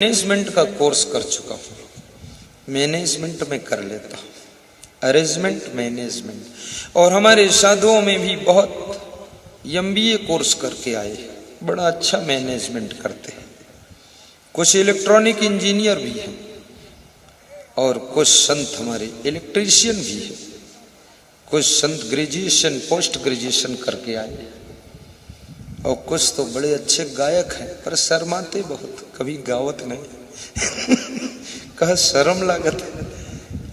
Management का course कर चुका हूँ, मैनेजमेंट में कर लेता हूँ, अरेंजमेंट मैनेजमेंट। और हमारे साधुओं में भी बहुत MBA कोर्स करके आए, बड़ा अच्छा मैनेजमेंट करते हैं। कुछ इलेक्ट्रॉनिक इंजीनियर भी हैं और कुछ संत हमारे इलेक्ट्रीशियन भी हैं। कुछ संत ग्रेजुएशन पोस्ट ग्रेजुएशन करके आए और कुछ तो बड़े अच्छे गायक हैं, पर शर्माते बहुत, कभी गावत नहीं। कहा शर्म लागत है।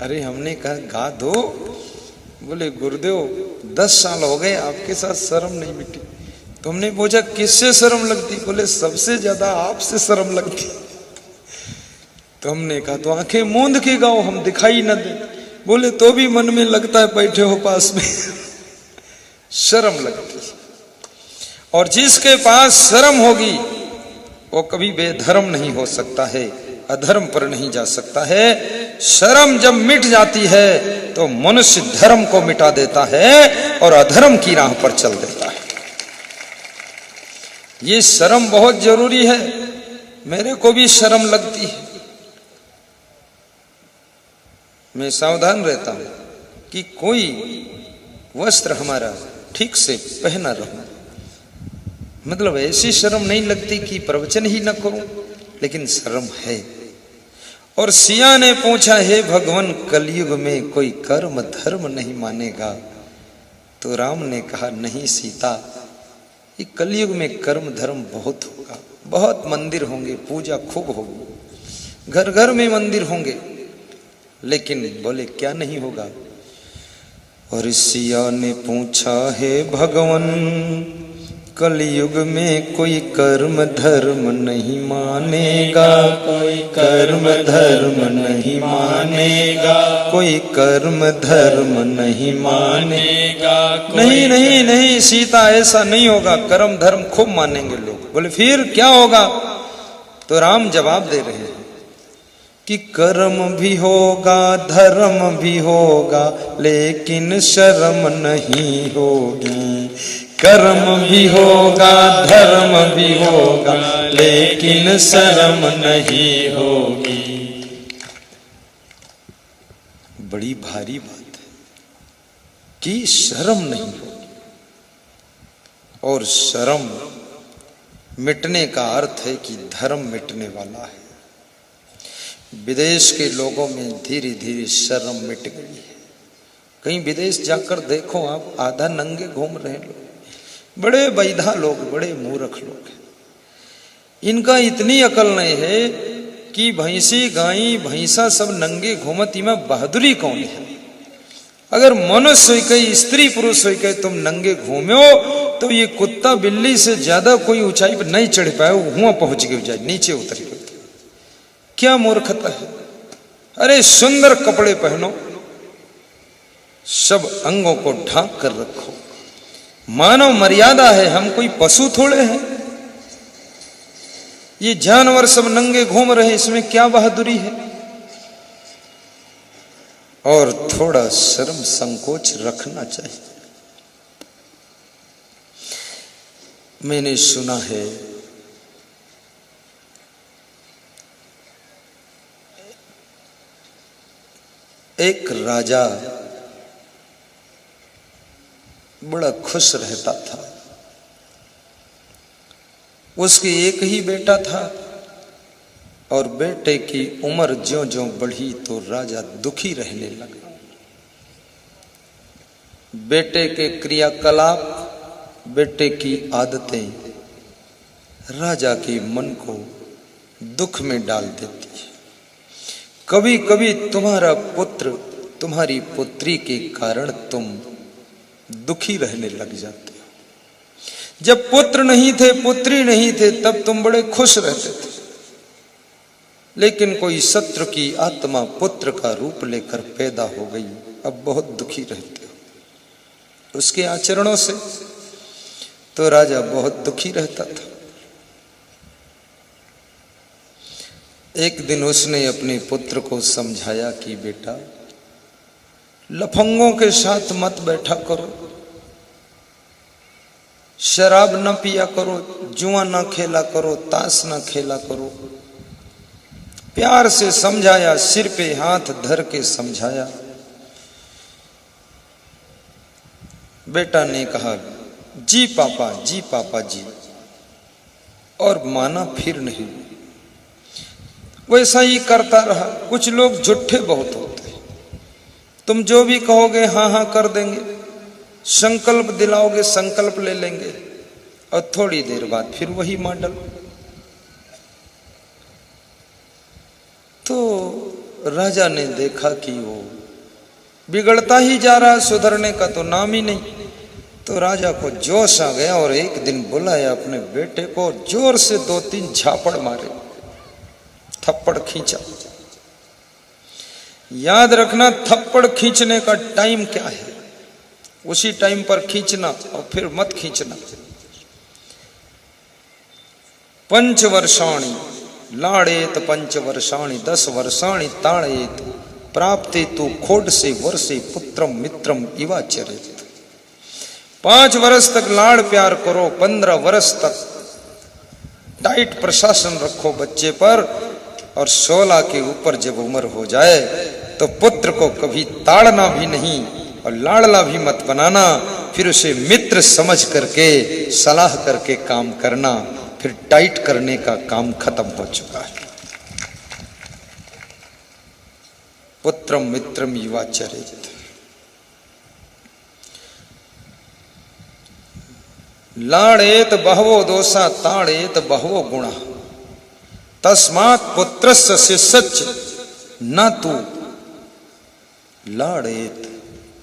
अरे हमने कहा गा दो, बोले गुरुदेव 10 साल हो गए आपके साथ शर्म नहीं मिटी। तो हमने पूछा किससे शर्म लगती? बोले सबसे ज्यादा आपसे शर्म लगती। तो हमने कहा तो आंखें मूंद के गाओ, हम दिखाई न दे। बोले तो भी मन में लगता है बैठे हो पास में। शर्म लगती। और जिसके पास शर्म होगी वो कभी बेधर्म नहीं हो सकता है, अधर्म पर नहीं जा सकता है। शर्म जब मिट जाती है तो मनुष्य धर्म को मिटा देता है और अधर्म की राह पर चल देता है। ये शर्म बहुत जरूरी है। मेरे को भी शर्म लगती है। मैं सावधान रहता हूं कि कोई वस्त्र हमारा ठीक से पहना रहूं। मतलब ऐसी शर्म नहीं लगती कि प्रवचन ही न करूं, लेकिन शर्म है। और सिया ने पूछा, हे भगवान कलयुग में कोई कर्म धर्म नहीं मानेगा? तो राम ने कहा, नहीं सीता, ये कलयुग में कर्म धर्म बहुत होगा, बहुत मंदिर होंगे, पूजा खूब होगी, घर घर में मंदिर होंगे, लेकिन बोले क्या नहीं होगा? और सिया ने पूछा, हे भगवान कलयुग में कोई कर्म धर्म नहीं मानेगा, कोई कर्म धर्म नहीं मानेगा, कोई कर्म धर्म नहीं मानेगा। नहीं नहीं नहीं सीता, ऐसा नहीं होगा, कर्म धर्म खूब मानेंगे लोग। बोले फिर क्या होगा? तो राम जवाब दे रहे हैं कि कर्म भी होगा धर्म भी होगा, लेकिन शर्म नहीं होगी। कर्म भी होगा धर्म भी होगा, लेकिन शर्म नहीं होगी। बड़ी भारी बात है कि शर्म नहीं होगी। और शर्म मिटने का अर्थ है कि धर्म मिटने वाला है। विदेश के लोगों में धीरे धीरे शर्म मिट गई है। कहीं विदेश जाकर देखो आप, आधा नंगे घूम रहे लोग, बड़े बैधा लोग, बड़े मूर्ख लोग हैं। इनका इतनी अकल नहीं है कि भैंसी गाय भैंसा सब नंगे घूमती में बहादुरी कौन है? अगर मनुष्य हो के स्त्री पुरुष हो के तुम नंगे घूमो तो ये कुत्ता बिल्ली से ज्यादा कोई ऊंचाई पर नहीं चढ़ पाए, वहां पहुंच गए जाए, नीचे उतर गए। क्या मूर्खता है? अरे सुंदर कपड़े पहनो, सब अंगों को ढांक कर रखो, मानव मर्यादा है। हम कोई पशु थोड़े हैं? ये जानवर सब नंगे घूम रहे, इसमें क्या बहादुरी है? और थोड़ा शर्म संकोच रखना चाहिए। मैंने सुना है एक राजा बड़ा खुश रहता था। उसके एक ही बेटा था और बेटे की उम्र ज्यों ज्यों बढ़ी तो राजा दुखी रहने लगा। बेटे के क्रियाकलाप, बेटे की आदतें राजा के मन को दुख में डाल देती है। कभी कभी तुम्हारा पुत्र, तुम्हारी पुत्री के कारण तुम दुखी रहने लग जाते हो। जब पुत्र नहीं थे, पुत्री नहीं थे, तब तुम बड़े खुश रहते थे। लेकिन कोई शत्रु की आत्मा पुत्र का रूप लेकर पैदा हो गई, अब बहुत दुखी रहते हो उसके आचरणों से। तो राजा बहुत दुखी रहता था। एक दिन उसने अपने पुत्र को समझाया कि बेटा, लफंगों के साथ मत बैठा करो, शराब न पिया करो, जुआ न खेला करो, ताश न खेला करो, प्यार से समझाया, सिर पे हाथ धर के समझाया। बेटा ने कहा जी पापा जी, और माना फिर नहीं। वैसा ही करता रहा। कुछ लोग झूठे बहुत होते हैं, तुम जो भी कहोगे हाँ हाँ कर देंगे, संकल्प दिलाओगे संकल्प ले लेंगे, और थोड़ी देर बाद फिर वही मॉडल। तो राजा ने देखा कि वो बिगड़ता ही जा रहा, सुधरने का तो नाम ही नहीं। तो राजा को जोश आ गया और एक दिन बुलाया अपने बेटे को, जोर से 2-3 झापड़ मारे, थप्पड़ खींचा। याद रखना, थप्पड़ खींचने का टाइम क्या है, उसी टाइम पर खींचना और फिर मत खींचना। 5 वर्षाणि लाड़ेत 5 वर्षाणि 10 वर्षाणि ताड़ेत प्राप्ते तु खोड से वर्षे पुत्रम मित्रम इवाचरेत। 5 वर्ष तक लाड़ प्यार करो, 15 वर्ष तक टाइट प्रशासन रखो बच्चे पर, और 16 के ऊपर जब उम्र हो जाए तो पुत्र को कभी ताड़ना भी नहीं और लाड़ला भी मत बनाना, फिर उसे मित्र समझ करके सलाह करके काम करना। फिर टाइट करने का काम खत्म हो चुका है। पुत्रम मित्रम युवाचरेत। लाड़ेत बहवो दोषा ताड़ेत बहवो गुणा, तस्मात् पुत्रस्य शिष्यच्च न तू लाड़ेत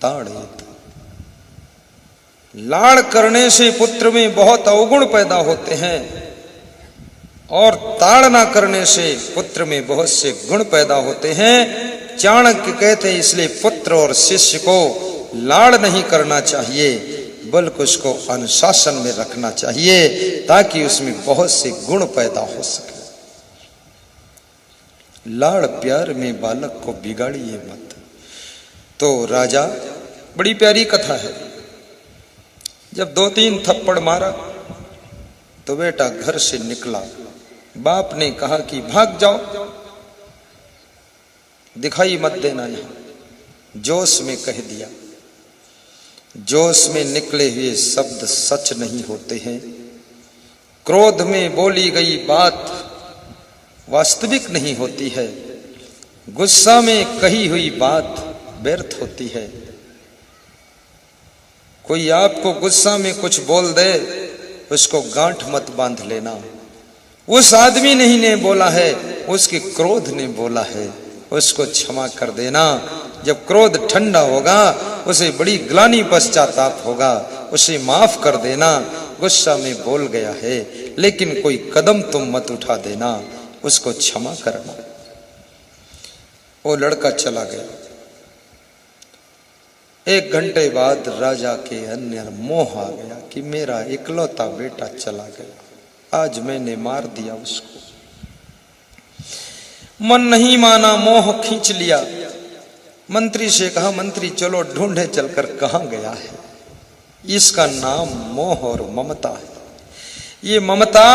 ताड़ेत। लाड़ करने से पुत्र में बहुत अवगुण पैदा होते हैं, और ताड़ना करने से पुत्र में बहुत से गुण पैदा होते हैं। चाणक्य कहते हैं इसलिए पुत्र और शिष्य को लाड़ नहीं करना चाहिए, बल्कि उसको अनुशासन में रखना चाहिए, ताकि उसमें बहुत से गुण पैदा हो सके। लाड़ प्यार में बालक को बिगाड़िए मत। तो राजा, बड़ी प्यारी कथा है। जब 2-3 थप्पड़ मारा तो बेटा घर से निकला। बाप ने कहा कि भाग जाओ, दिखाई मत देना यहां। जोश में कह दिया। जोश में निकले हुए शब्द सच नहीं होते हैं। क्रोध में बोली गई बात वास्तविक नहीं होती है। गुस्सा में कही हुई बात व्यर्थ होती है। कोई आपको गुस्सा में कुछ बोल दे, उसको गांठ मत बांध लेना। उस आदमी नहीं ने बोला है, उसके क्रोध ने बोला है, उसको क्षमा कर देना। जब क्रोध ठंडा होगा, उसे बड़ी ग्लानि पश्चाताप होगा, उसे माफ कर देना। गुस्सा में बोल गया है, लेकिन कोई कदम तुम मत उठा देना, उसको क्षमा करना। वो लड़का चला गया। 1 घंटे बाद राजा के अंदर मोह आ गया कि मेरा इकलौता बेटा चला गया, आज मैंने मार दिया उसको। मन नहीं माना, मोह खींच लिया। मंत्री से कहा, मंत्री चलो ढूंढे चलकर कहां गया है। इसका नाम मोह और ममता है। ये ममता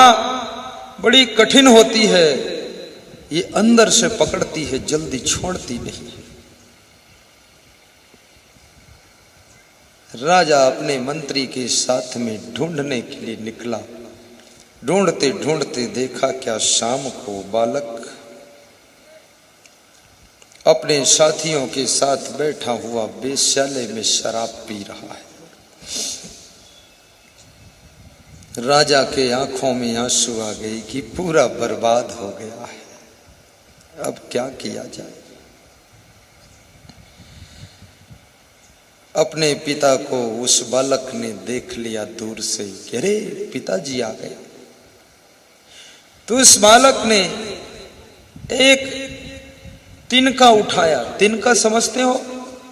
बड़ी कठिन होती है, ये अंदर से पकड़ती है, जल्दी छोड़ती नहीं। राजा अपने मंत्री के साथ में ढूंढने के लिए निकला। ढूंढते ढूंढते देखा क्या शाम को बालक अपने साथियों के साथ बैठा हुआ वेश्यालय में शराब पी रहा है। राजा के आंखों में आंसू आ गई कि पूरा बर्बाद हो गया है, अब क्या किया जाए। अपने पिता को उस बालक ने देख लिया दूर से, अरे पिताजी आ गए। तो उस बालक ने एक तिनका उठाया। तिनका समझते हो,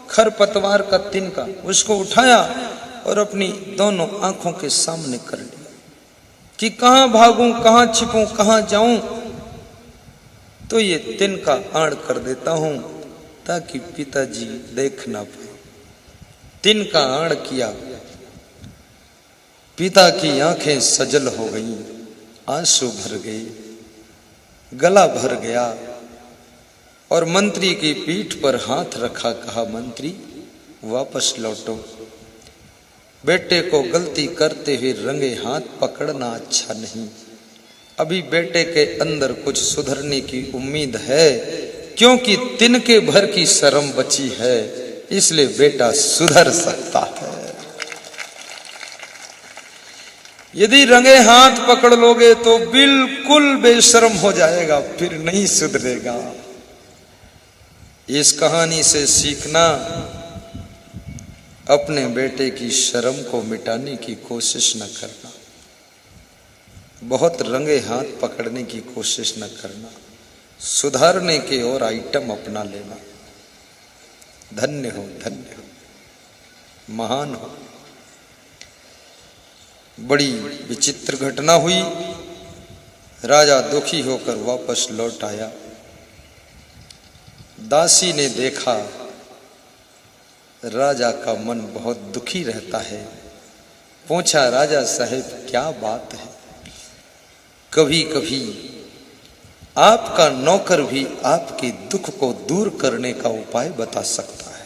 खरपतवार का तिनका, उसको उठाया और अपनी दोनों आंखों के सामने कर लिया कि कहां भागूं, कहां छिपूं, कहां जाऊं। तो ये तिनका आड़ कर देता हूं ताकि पिताजी देख ना पाए। तिनका आड़ किया, पिता की आंखें सजल हो गई, आंसू भर गए, गला भर गया, और मंत्री की पीठ पर हाथ रखा, कहा मंत्री वापस लौटो। बेटे को गलती करते हुए रंगे हाथ पकड़ना अच्छा नहीं। अभी बेटे के अंदर कुछ सुधरने की उम्मीद है, क्योंकि तिनके भर की शर्म बची है, इसलिए बेटा सुधर सकता है। यदि रंगे हाथ पकड़ लोगे तो बिल्कुल बेशर्म हो जाएगा, फिर नहीं सुधरेगा। इस कहानी से सीखना, अपने बेटे की शर्म को मिटाने की कोशिश न करना, बहुत रंगे हाथ पकड़ने की कोशिश न करना, सुधारने के और आइटम अपना लेना। धन्य हो, धन्य हो, महान हो। बड़ी विचित्र घटना हुई। राजा दुखी होकर वापस लौट आया। दासी ने देखा राजा का मन बहुत दुखी रहता है। पूछा, राजा साहब क्या बात है? कभी कभी आपका नौकर भी आपके दुख को दूर करने का उपाय बता सकता है।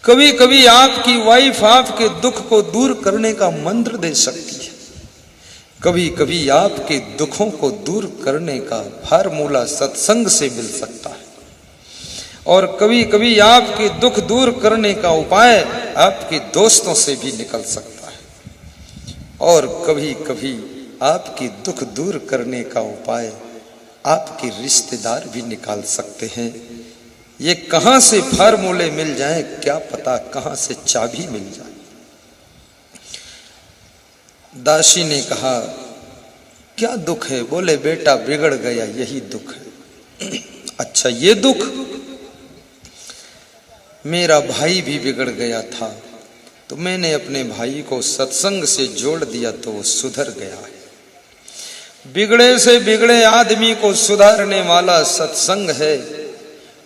कभी कभी आपकी वाइफ आपके दुख को दूर करने का मंत्र दे सकती है। कभी कभी आपके दुखों को दूर करने का फार्मूला सत्संग से मिल सकता है। और कभी कभी आपके दुख दूर करने का उपाय आपके दोस्तों से भी निकल सकता है। और कभी कभी आपकी दुख दूर करने का उपाय आपके रिश्तेदार भी निकाल सकते हैं। ये कहां से फार्मूले मिल जाए क्या पता, कहां से चाबी मिल जाए। दासी ने कहा, क्या दुख है? बोले, बेटा बिगड़ गया, यही दुख है। अच्छा, ये दुख? मेरा भाई भी बिगड़ गया था, तो मैंने अपने भाई को सत्संग से जोड़ दिया तो वो सुधर गया है। बिगड़े से बिगड़े आदमी को सुधारने वाला सत्संग है।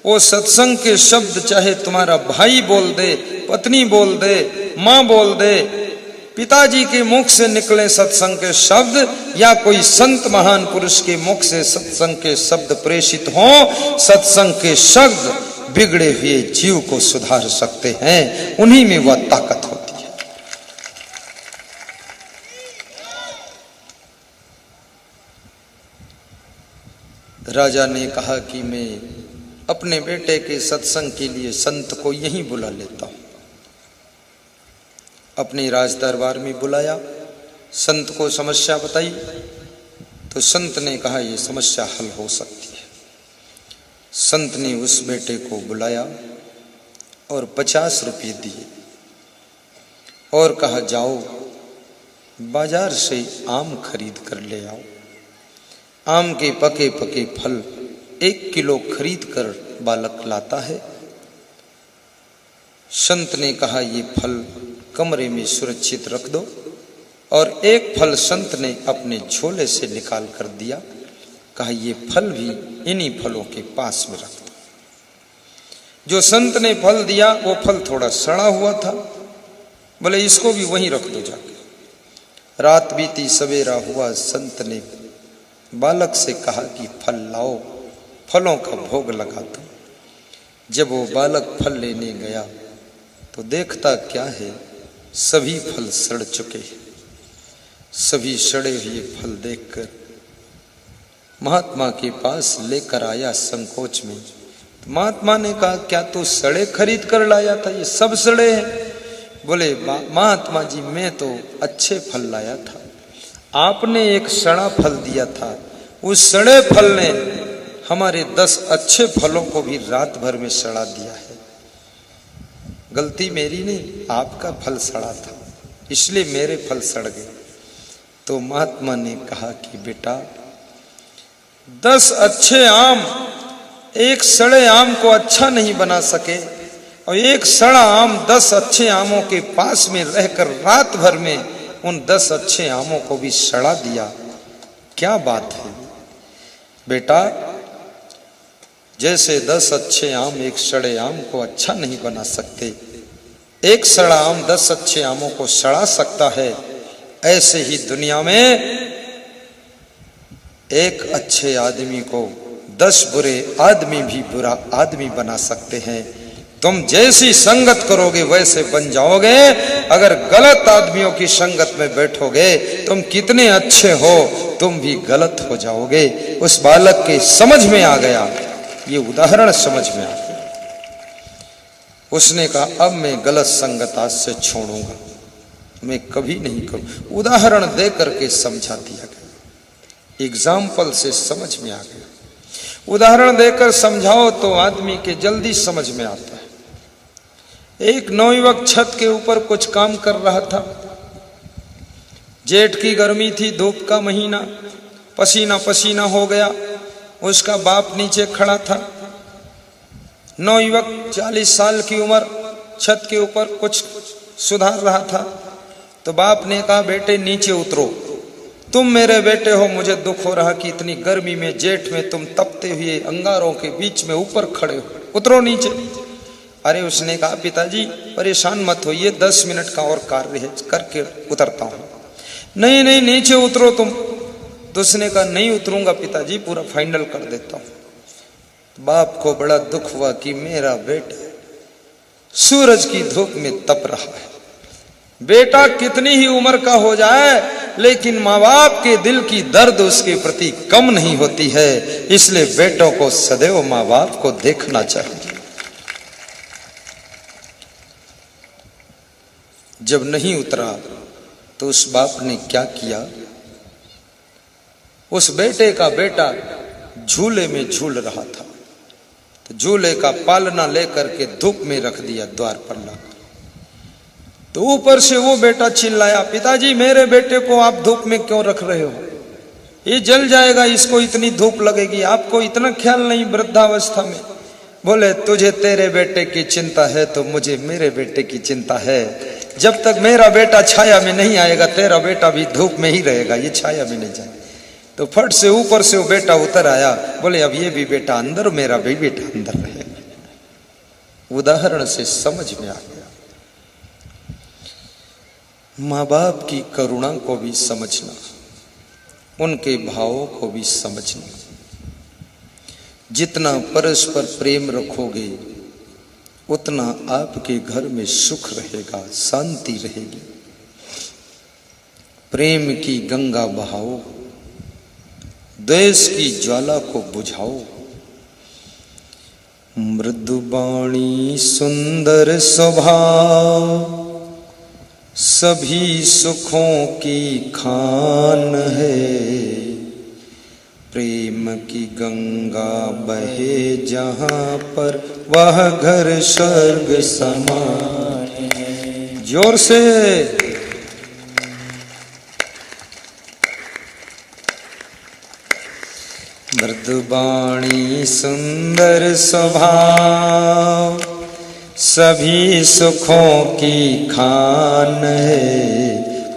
वो सत्संग के शब्द चाहे तुम्हारा भाई बोल दे, पत्नी बोल दे, माँ बोल दे, पिताजी के मुख से निकले सत्संग के शब्द, या कोई संत महान पुरुष के मुख से सत्संग के शब्द प्रेषित हों, सत्संग के शब्द बिगड़े हुए जीव को सुधार सकते हैं। उन्हीं में वह ताकत होती है। राजा ने कहा कि मैं अपने बेटे के सत्संग के लिए संत को यहीं बुला लेता हूं। अपने राज दरबार में बुलाया, संत को समस्या बताई, तो संत ने कहा यह समस्या हल हो सकती है। संत ने उस बेटे को बुलाया और 50 रुपये दिए और कहा, जाओ बाजार से आम खरीद कर ले आओ। आम के पके पके फल 1 किलो खरीद कर बालक लाता है। संत ने कहा, ये फल कमरे में सुरक्षित रख दो, और एक फल संत ने अपने झोले से निकाल कर दिया। कहा, ये फल भी इन्हीं फलों के पास में रख दो। जो संत ने फल दिया वो फल थोड़ा सड़ा हुआ था। बोले, इसको भी वहीं रख दो जाके। रात बीती, सवेरा हुआ, संत ने बालक से कहा कि फल लाओ, फलों का भोग लगा दो। जब वो बालक फल लेने गया तो देखता क्या है, सभी फल सड़ चुके हैं। सभी सड़े हुए फल देखकर महात्मा के पास लेकर आया संकोच में। तो महात्मा ने कहा, क्या तू सड़े खरीद कर लाया था? ये सब सड़े हैं। बोले, महात्मा जी मैं तो अच्छे फल लाया था, आपने एक सड़ा फल दिया था। उस सड़े फल ने हमारे 10 अच्छे फलों को भी रात भर में सड़ा दिया है। गलती मेरी नहीं, आपका फल सड़ा था, इसलिए मेरे फल सड़ गए। तो महात्मा ने कहा कि बेटा, 10 अच्छे आम एक सड़े आम को अच्छा नहीं बना सके, और एक सड़ा आम 10 अच्छे आमों के पास में रहकर रात भर में उन 10 अच्छे आमों को भी सड़ा दिया। क्या बात है बेटा? जैसे 10 अच्छे आम एक सड़े आम को अच्छा नहीं बना सकते, एक सड़ा आम 10 अच्छे आमों को सड़ा सकता है, ऐसे ही दुनिया में एक अच्छे आदमी को 10 बुरे आदमी भी बुरा आदमी बना सकते हैं। तुम जैसी संगत करोगे वैसे बन जाओगे। अगर गलत आदमियों की संगत में बैठोगे, तुम कितने अच्छे हो तुम भी गलत हो जाओगे। उस बालक के समझ में आ गया, ये उदाहरण समझ में आ गया। उसने कहा अब मैं गलत संगत आज से छोड़ूंगा, मैं कभी नहीं करूं। उदाहरण दे करके समझा दिया गया, एग्जाम्पल से समझ में आ गया। उदाहरण देकर समझाओ तो आदमी के जल्दी समझ में आता है। एक नवयुवक छत के ऊपर कुछ काम कर रहा था। जेठ की गर्मी थी, धूप का महीना, पसीना पसीना हो गया। उसका बाप नीचे खड़ा था। नवयुवक 40 साल की उम्र, छत के ऊपर कुछ सुधार रहा था। तो बाप ने कहा बेटे नीचे उतरो, तुम मेरे बेटे हो, मुझे दुख हो रहा कि इतनी गर्मी में जेठ में तुम तपते हुए अंगारों के बीच में ऊपर खड़े हो, उतरो नीचे। अरे उसने कहा पिताजी परेशान मत होइए, 10 मिनट का और कार्य है, करके उतरता हूं। नहीं नहीं नीचे उतरो तुम। तो उसने कहा नहीं उतरूंगा पिताजी, पूरा फाइनल कर देता हूं। बाप को बड़ा दुख हुआ कि मेरा बेटा सूरज की धूप में तप रहा है। बेटा कितनी ही उम्र का हो जाए लेकिन माँ बाप के दिल की दर्द उसके प्रति कम नहीं होती है। इसलिए बेटों को सदैव माँ बाप को देखना चाहिए। जब नहीं उतरा तो उस बाप ने क्या किया, उस बेटे का बेटा झूले में झूल रहा था, तो झूले का पालना लेकर के धूप में रख दिया द्वार पर लाकर। तो ऊपर से वो बेटा चिल्लाया पिताजी मेरे बेटे को आप धूप में क्यों रख रहे हो, ये जल जाएगा, इसको इतनी धूप लगेगी, आपको इतना ख्याल नहीं वृद्धावस्था में। बोले तुझे तेरे बेटे की चिंता है तो मुझे मेरे बेटे की चिंता है। जब तक मेरा बेटा छाया में नहीं आएगा तेरा बेटा भी धूप में ही रहेगा, ये छाया में नहीं जाए। तो फट से ऊपर से वो बेटा उतर आया। बोले अब ये भी बेटा अंदर, मेरा भी बेटा अंदर रहेगा। उदाहरण से समझ में आ गया। माँ बाप की करुणा को भी समझना, उनके भावों को भी समझना। जितना परस्पर प्रेम रखोगे उतना आपके घर में सुख रहेगा, शांति रहेगी। प्रेम की गंगा बहाओ, द्वेष की ज्वाला को बुझाओ। मृदुबाणी सुंदर स्वभाव सभी सुखों की खान है। प्रेम की गंगा बहे जहाँ पर वह घर स्वर्ग समान है। जोर से मृदुबाणी सुंदर स्वभाव सभी सुखों की खान है।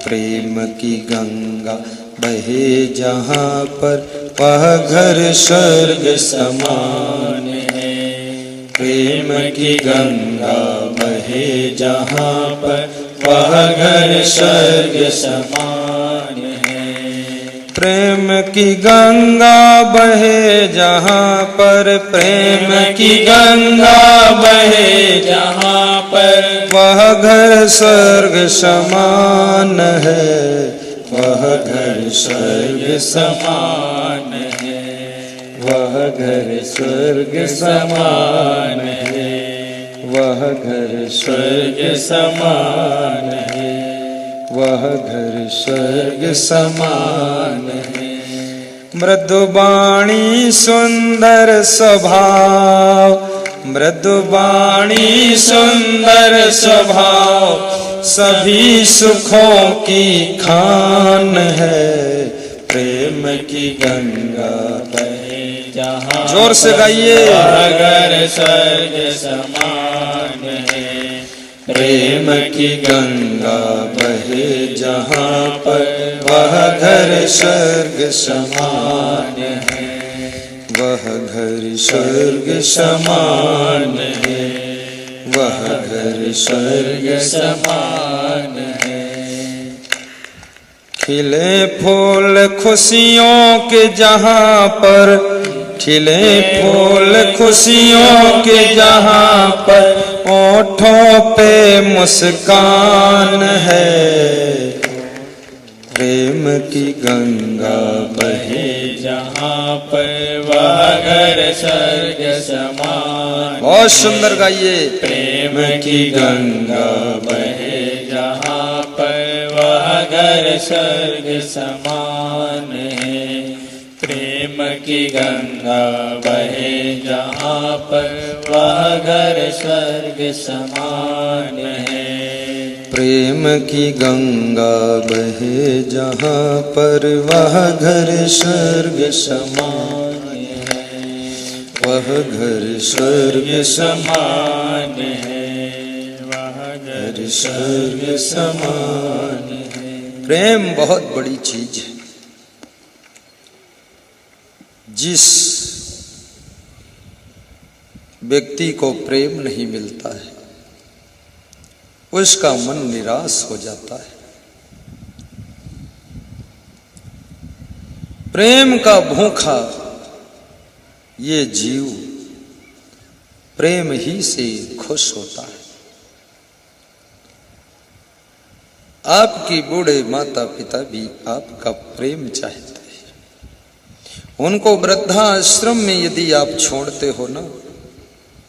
प्रेम की गंगा बहे जहाँ पर वह घर स्वर्ग समान है। प्रेम की गंगा बहे जहाँ पर वह घर स्वर्ग समान है। प्रेम की गंगा बहे जहाँ पर, प्रेम की गंगा बहे जहाँ पर वह घर स्वर्ग समान है। वह घर स्वर्ग समान है। वह घर स्वर्ग समान है। वह घर स्वर्ग समान है। वह घर स्वर्ग समान है। मृदुबाणी सुंदर स्वभाव, मृदुबाणी सुंदर स्वभाव सभी सुखों की खान है। प्रेम की गंगा बहे जहाँ, जोर से गाइए, अगर स्वर्ग समान है। प्रेम की गंगा बहे जहाँ पर वह घर स्वर्ग समान है। वह घर स्वर्ग समान है। वह घर स्वर्ग समान है। खिले फूल खुशियों के जहाँ पर, खिले फूल खुशियों के जहाँ पर ओठों पे मुस्कान है। प्रेम की गंगा बहे जहाँ पर वह घर स्वर्ग समान। बहुत सुंदर गाइए। प्रेम की गंगा बहे जहाँ पर वह घर स्वर्ग समान है। प्रेम की गंगा बहे जहाँ पर वह घर स्वर्ग समान है। प्रेम की गंगा बहे जहाँ पर वह घर स्वर्ग समान है। वह घर स्वर्ग समान है। वह घर स्वर्ग समान है। प्रेम बहुत बड़ी चीज है। जिस व्यक्ति को प्रेम नहीं मिलता है उसका मन निराश हो जाता है। प्रेम का भूखा ये जीव प्रेम ही से खुश होता है। आपकी बूढ़े माता पिता भी आपका प्रेम चाहते हैं। उनको वृद्धाश्रम में यदि आप छोड़ते हो ना,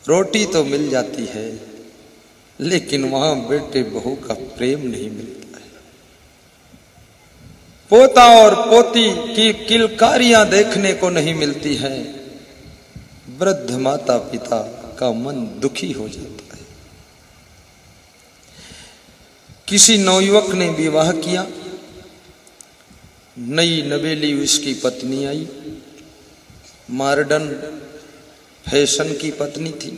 रोटी तो मिल जाती है लेकिन वहां बेटे बहू का प्रेम नहीं मिलता है। पोता और पोती की किलकारियां देखने को नहीं मिलती है। वृद्ध माता पिता का मन दुखी हो जाता है। किसी नवयुवक ने विवाह किया, नई नवेली उसकी पत्नी आई, मॉडर्न फैशन की पत्नी थी,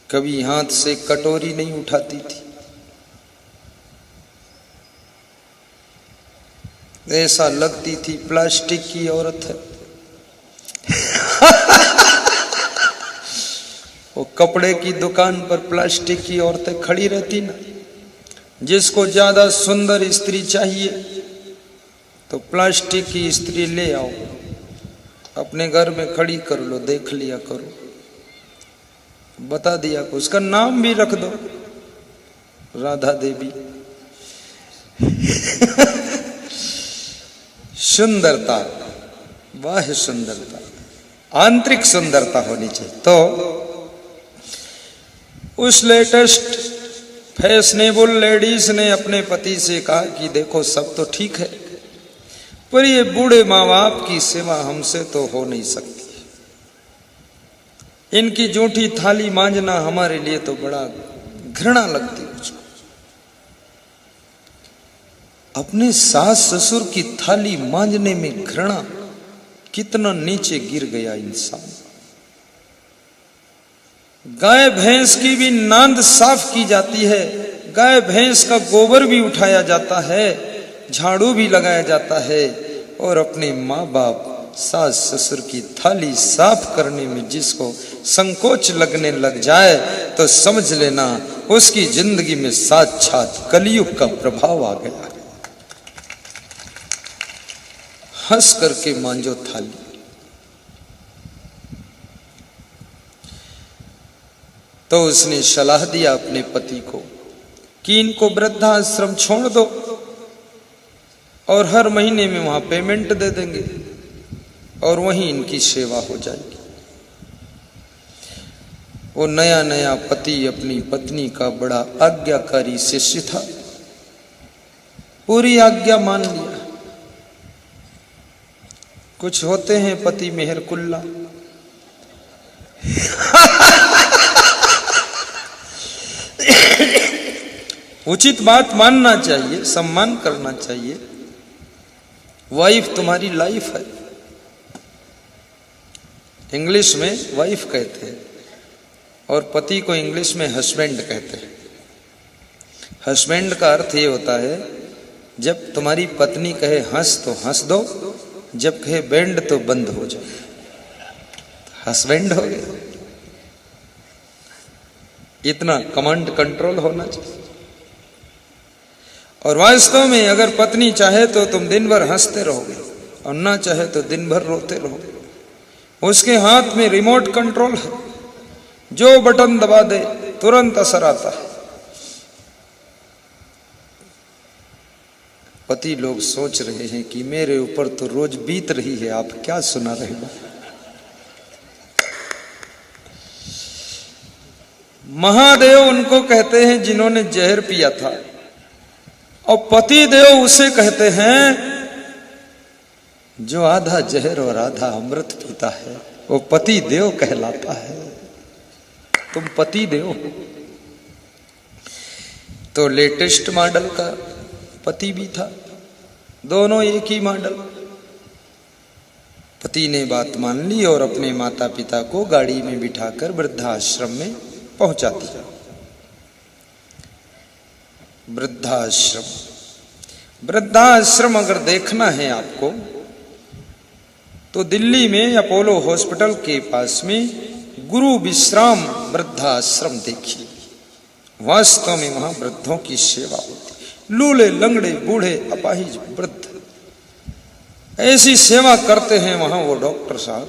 कभी हाथ से कटोरी नहीं उठाती थी। ऐसा लगती थी प्लास्टिक की औरत है। वो कपड़े की दुकान पर प्लास्टिक की औरतें खड़ी रहती ना, जिसको ज्यादा सुंदर स्त्री चाहिए तो प्लास्टिक की स्त्री ले आओ, अपने घर में खड़ी कर लो, देख लिया करो, बता दिया को, उसका नाम भी रख दो राधा देवी। सुंदरता, वाह सुंदरता, आंतरिक सुंदरता होनी चाहिए। तो उस लेटेस्ट फैशनेबल लेडीज ने अपने पति से कहा कि देखो सब तो ठीक है पर ये बूढ़े माँ बाप की सेवा हमसे तो हो नहीं सकती। इनकी जूठी थाली मांजना हमारे लिए तो बड़ा घृणा लगती मुझको। अपने सास ससुर की थाली मांजने में घृणा, कितना नीचे गिर गया इंसान। गाय भैंस की भी नांद साफ की जाती है, गाय भैंस का गोबर भी उठाया जाता है, झाड़ू भी लगाया जाता है, और अपने माँ बाप सास ससुर की थाली साफ करने में जिसको संकोच लगने लग जाए तो समझ लेना उसकी जिंदगी में साक्षात कलयुग का प्रभाव आ गया। हंस करके मांजो थाली। तो उसने सलाह दिया अपने पति को कि इनको वृद्धाश्रम छोड़ दो और हर महीने में वहां पेमेंट दे देंगे और वहीं इनकी सेवा हो जाएगी। वो नया नया पति अपनी पत्नी का बड़ा आज्ञाकारी शिष्य था, पूरी आज्ञा मान लिया। कुछ होते हैं पति मेहर कुल्ला। उचित बात मानना चाहिए, सम्मान करना चाहिए। वाइफ तुम्हारी लाइफ है। इंग्लिश में वाइफ कहते हैं और पति को इंग्लिश में हस्बैंड कहते हैं। हस्बैंड का अर्थ ये होता है जब तुम्हारी पत्नी कहे हंस तो हंस दो, जब कहे बैंड तो बंद हो जाओ, हस्बैंड हो गए। इतना कमांड कंट्रोल होना चाहिए। और वास्तव में अगर पत्नी चाहे तो तुम दिन भर हंसते रहोगे और ना चाहे तो दिन भर रोते रहोगे। उसके हाथ में रिमोट कंट्रोल है, जो बटन दबा दे तुरंत असर आता है। पति लोग सोच रहे हैं कि मेरे ऊपर तो रोज बीत रही है, आप क्या सुना रहे हो। महादेव उनको कहते हैं जिन्होंने जहर पिया था, और पति देव उसे कहते हैं जो आधा जहर और आधा अमृत पीता है, वो पति देव कहलाता है। तुम पति देव हो। तो लेटेस्ट मॉडल का पति भी था, दोनों एक ही मॉडल। पति ने बात मान ली और अपने माता पिता को गाड़ी में बिठाकर वृद्धाश्रम में पहुंचा दिया। वृद्धाश्रम अगर देखना है आपको तो दिल्ली में अपोलो हॉस्पिटल के पास में गुरु विश्राम वृद्धाश्रम देखिए। वास्तव में वहां वृद्धों की सेवा होती। लूले लंगड़े बूढ़े अपाहिज वृद्ध ऐसी सेवा करते हैं वहां वो डॉक्टर साहब।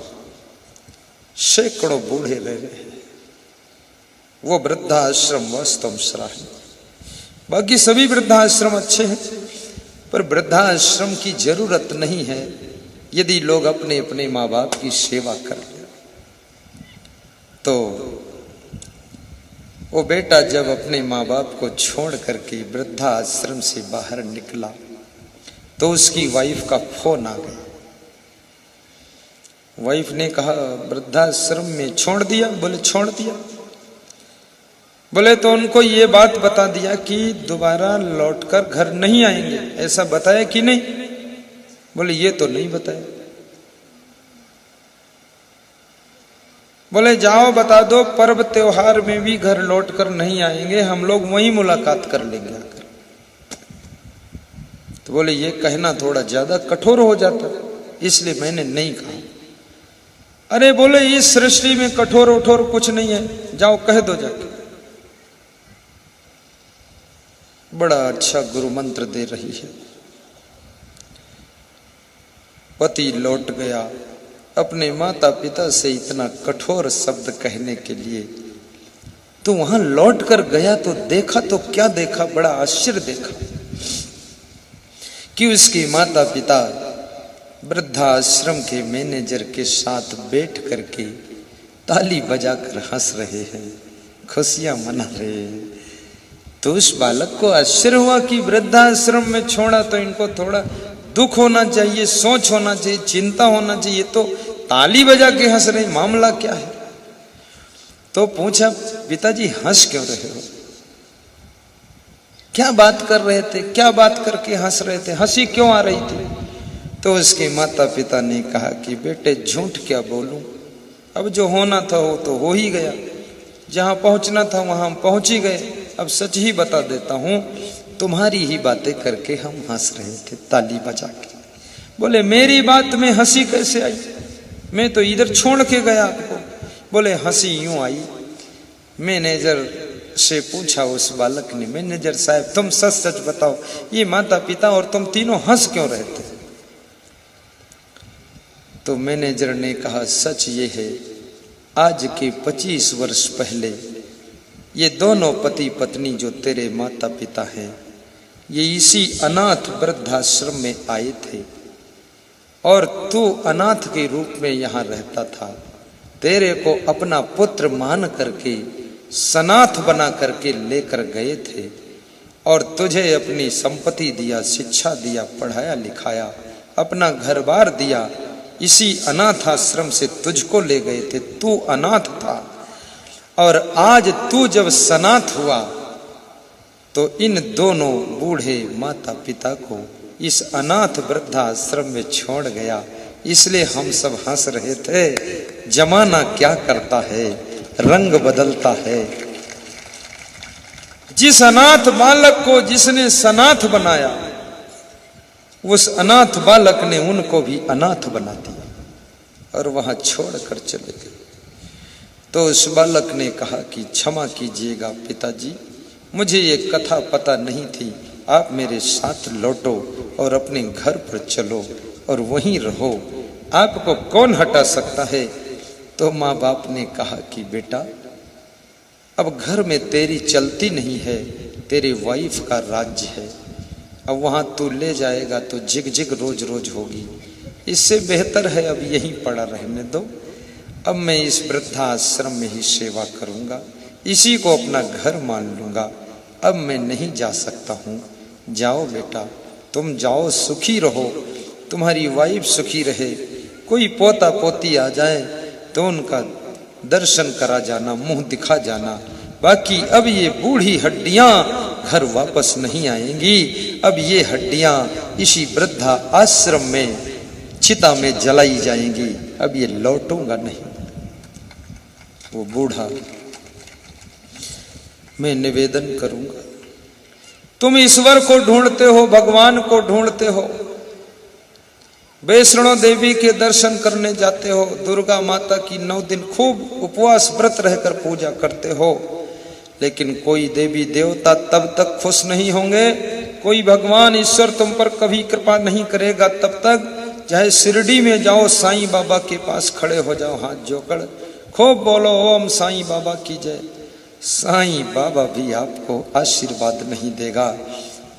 सैकड़ों बूढ़े रह रहे हैं। वो वृद्धाश्रम वास्तव सराहनीय। बाकी सभी वृद्धाश्रम अच्छे हैं, पर वृद्धाश्रम की जरूरत नहीं है यदि लोग अपने अपने माँ बाप की सेवा कर ले। तो वो बेटा जब अपने माँ बाप को छोड़ करके वृद्धाश्रम से बाहर निकला तो उसकी वाइफ का फोन आ गया। वाइफ ने कहा वृद्धाश्रम में छोड़ दिया? बोले छोड़ दिया। बोले तो उनको ये बात बता दिया कि दोबारा लौटकर घर नहीं आएंगे, ऐसा बताया कि नहीं? बोले ये तो नहीं बताया। बोले जाओ बता दो पर्व त्योहार में भी घर लौटकर नहीं आएंगे, हम लोग वहीं मुलाकात कर लेंगे आकर। तो बोले ये कहना थोड़ा ज्यादा कठोर हो जाता, इसलिए मैंने नहीं कहा। अरे बोले इस सृष्टि में कठोर उठोर कुछ नहीं है, जाओ कह दो जाके। बड़ा अच्छा गुरु मंत्र दे रही है। पति लौट गया अपने माता पिता से इतना कठोर शब्द कहने के लिए, तो वहां लौट कर गया तो देखा तो क्या देखा, बड़ा आश्चर्य देखा कि उसके माता पिता वृद्धाश्रम के मैनेजर के साथ बैठ करके ताली बजाकर हंस रहे हैं, खुशियां मना रहे हैं। तो उस बालक को आश्चर्य हुआ कि वृद्धाश्रम में छोड़ा तो इनको थोड़ा दुख होना चाहिए, सोच होना चाहिए, चिंता होना चाहिए, तो ताली बजा के हंस रहे, मामला क्या है? तो पूछा पिताजी हंस क्यों रहे हो, क्या बात कर रहे थे, क्या बात करके हंस रहे थे, हंसी क्यों आ रही थी? तो उसके माता पिता ने कहा कि बेटे झूठ क्या बोलूं, अब जो होना था वो तो हो ही गया, जहां पहुंचना था वहां हम पहुंच ही गए, अब सच ही बता देता हूं, तुम्हारी ही बातें करके हम हंस रहे थे ताली बजा के। बोले मेरी बात में हंसी कैसे आई, मैं तो इधर छोड़ के गया आपको। बोले हंसी यूं आई, मैनेजर से पूछा उस बालक ने, मैनेजर साहब तुम सच सच बताओ, ये माता पिता और तुम तीनों हंस क्यों रहे थे? तो मैनेजर ने कहा सच ये है, आज के 25 वर्ष पहले ये दोनों पति पत्नी जो तेरे माता पिता हैं, ये इसी अनाथ वृद्धाश्रम में आए थे और तू अनाथ के रूप में यहाँ रहता था। तेरे को अपना पुत्र मान करके सनाथ बना करके लेकर गए थे और तुझे अपनी संपत्ति दिया, शिक्षा दिया, पढ़ाया लिखाया, अपना घर बार दिया। इसी अनाथ आश्रम से तुझको ले गए थे, तू अनाथ था और आज तू जब सनाथ हुआ तो इन दोनों बूढ़े माता पिता को इस अनाथ वृद्धाश्रम में छोड़ गया, इसलिए हम सब हंस रहे थे। जमाना क्या करता है, रंग बदलता है। जिस अनाथ बालक को जिसने सनाथ बनाया, उस अनाथ बालक ने उनको भी अनाथ बना दिया और वहां छोड़कर चले गए। तो उस बालक ने कहा कि क्षमा कीजिएगा पिताजी, मुझे ये कथा पता नहीं थी, आप मेरे साथ लौटो और अपने घर पर चलो और वहीं रहो। आपको कौन हटा सकता है, तो माँ बाप ने कहा कि बेटा अब घर में तेरी चलती नहीं है, तेरी वाइफ का राज्य है, अब वहां तू ले जाएगा तो जिग जिग रोज रोज होगी, इससे बेहतर है अब यहीं पड़ा रहने दो। अब मैं इस वृद्धाश्रम में ही सेवा करूंगा, इसी को अपना घर मान लूंगा, अब मैं नहीं जा सकता हूँ। जाओ बेटा, तुम जाओ, सुखी रहो, तुम्हारी वाइफ सुखी रहे, कोई पोता पोती आ जाए तो उनका दर्शन करा जाना, मुंह दिखा जाना। बाकी अब ये बूढ़ी हड्डियां घर वापस नहीं आएंगी, अब ये हड्डियां इसी वृद्धा आश्रम में चिता में जलाई जाएंगी, अब ये लौटूंगा नहीं। वो बूढ़ा, मैं निवेदन करूंगा, तुम ईश्वर को ढूंढते हो, भगवान को ढूंढते हो, वैष्णो देवी के दर्शन करने जाते हो, दुर्गा माता की 9 दिन खूब उपवास व्रत रहकर पूजा करते हो, लेकिन कोई देवी देवता तब तक खुश नहीं होंगे, कोई भगवान ईश्वर तुम पर कभी कृपा नहीं करेगा तब तक, चाहे शिरडी में जाओ, साईं बाबा के पास खड़े हो जाओ, हाथ जोड़ खूब बोलो ओम साईं बाबा की जय, साईं बाबा भी आपको आशीर्वाद नहीं देगा।